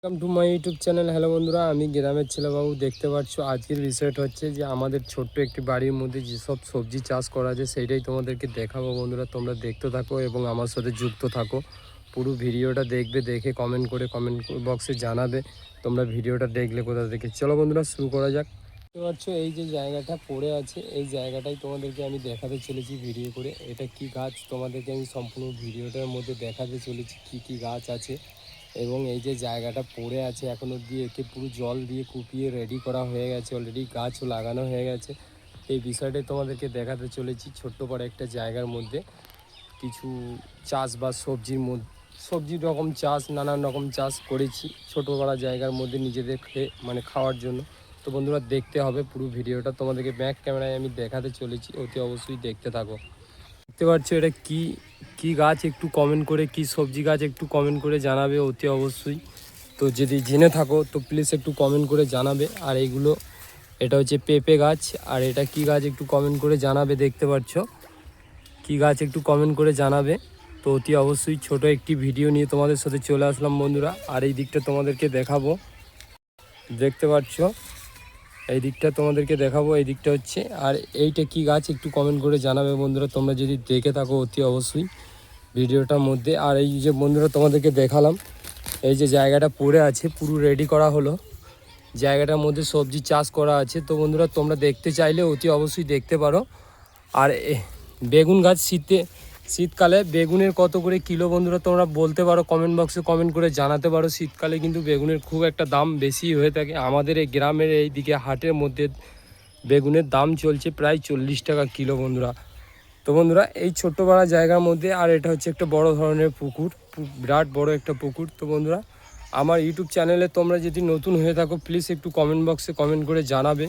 Welcome to my YouTube channel. Hello বন্ধুরা, আমি গ্রামের ছেলেবাবু। দেখতে পাচ্ছ আজকের বিষয়টা হচ্ছে যে আমাদের ছোট্ট একটি বাড়ির মধ্যে যেসব সবজি চাষ করা যায় সেইটাই তোমাদেরকে দেখাবো। বন্ধুরা তোমরা দেখতে থাকো এবং আমার সাথে যুক্ত থাকো। পুরো ভিডিওটা দেখবে, দেখে কমেন্ট বক্সে জানাবে তোমরা ভিডিওটা দেখলে কোথা থেকে। চলো বন্ধুরা শুরু করা যাক। দেখতে পাচ্ছ এই যে জায়গাটা পড়ে আছে, এই জায়গাটাই তোমাদেরকে আমি দেখাতে চলেছি ভিডিও করে। এটা কি গাছ তোমাদেরকে আমি সম্পূর্ণ ভিডিওটার মধ্যে দেখাতে চলেছি কি কি গাছ আছে। এবং এই যে জায়গাটা পড়ে আছে এখন অবধি একে পুরো জল দিয়ে কুপিয়ে রেডি করা হয়ে গেছে, অলরেডি গাছও লাগানো হয়ে গেছে। এই বিষয়টাই তোমাদেরকে দেখাতে চলেছি। ছোট্ট করে একটা জায়গার মধ্যে কিছু চাষ বা সবজির রকম চাষ, নানান রকম চাষ করেছি ছোটো বড় জায়গার মধ্যে নিজেদের খাওয়ার জন্য। তো বন্ধুরা দেখতে হবে পুরো ভিডিওটা, তোমাদেরকে ব্যাক ক্যামেরায় আমি দেখাতে চলেছি, অতি অবশ্যই দেখতে থাকো। দেখতে পাচ্ছ এটা কি কি গাছ একটু কমেন্ট করে, কি সবজি গাছ একটু কমেন্ট করে জানাবে অতি অবশ্যই। তো যদি জেনে থাকো তো প্লিজ একটু কমেন্ট করে জানাবে। আর এইগুলো এটা হচ্ছে পেঁপে গাছ। আর এটা কি গাছ একটু কমেন্ট করে জানাবে। দেখতে পাচ্ছ কি গাছ একটু কমেন্ট করে জানাবে। তো অতি অবশ্যই ছোট একটি ভিডিও নিয়ে তোমাদের সাথে চলে আসলাম বন্ধুরা। আর এই দিকটা তোমাদেরকে দেখাবো, দেখতে পাচ্ছ এই দিকটা তোমাদেরকে দেখাবো, এই দিকটা হচ্ছে। আর এইটা কি গাছ একটু কমেন্ট করে জানাবে বন্ধুরা তোমরা যদি দেখে থাকো অতি অবশ্যই ভিডিওটার মধ্যে। আর এই যে বন্ধুরা তোমাদেরকে দেখালাম এই যে জায়গাটা পড়ে আছে, পুরো রেডি করা হলো, জায়গাটার মধ্যে সবজি চাষ করা আছে। তো বন্ধুরা তোমরা দেখতে চাইলে অতি অবশ্যই দেখতে পারো। আর বেগুন গাছ শীতকালে বেগুনের কত করে কিলো বন্ধুরা তোমরা বলতে পারো, কমেন্ট বক্সে কমেন্ট করে জানাতে পারো। শীতকালে কিন্তু বেগুনের খুব একটা দাম বেশি হয়ে থাকে। আমাদের এই গ্রামের এই দিকে হাটের মধ্যে বেগুনের দাম চলছে প্রায় 40 টাকা কিলো বন্ধুরা। তো বন্ধুরা এই ছোট্ট পাড়া জায়গার মধ্যে, আর এটা হচ্ছে একটা বড় ধরনের পুকুর, বিরাট বড় একটা পুকুর। তো বন্ধুরা আমার ইউটিউব চ্যানেলে তোমরা যদি নতুন হয়ে থাকো প্লিজ একটু কমেন্ট বক্সে কমেন্ট করে জানাবে।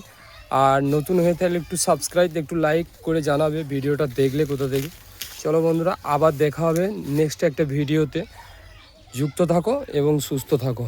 আর নতুন হয়ে থাকলে একটু সাবস্ক্রাইব, একটু লাইক করে জানাবে ভিডিওটা দেখলে কোথা থেকে। চলো বন্ধুরা আবার দেখা হবে নেক্সট একটা ভিডিওতে। যুক্ত থাকো এবং সুস্থ থাকো।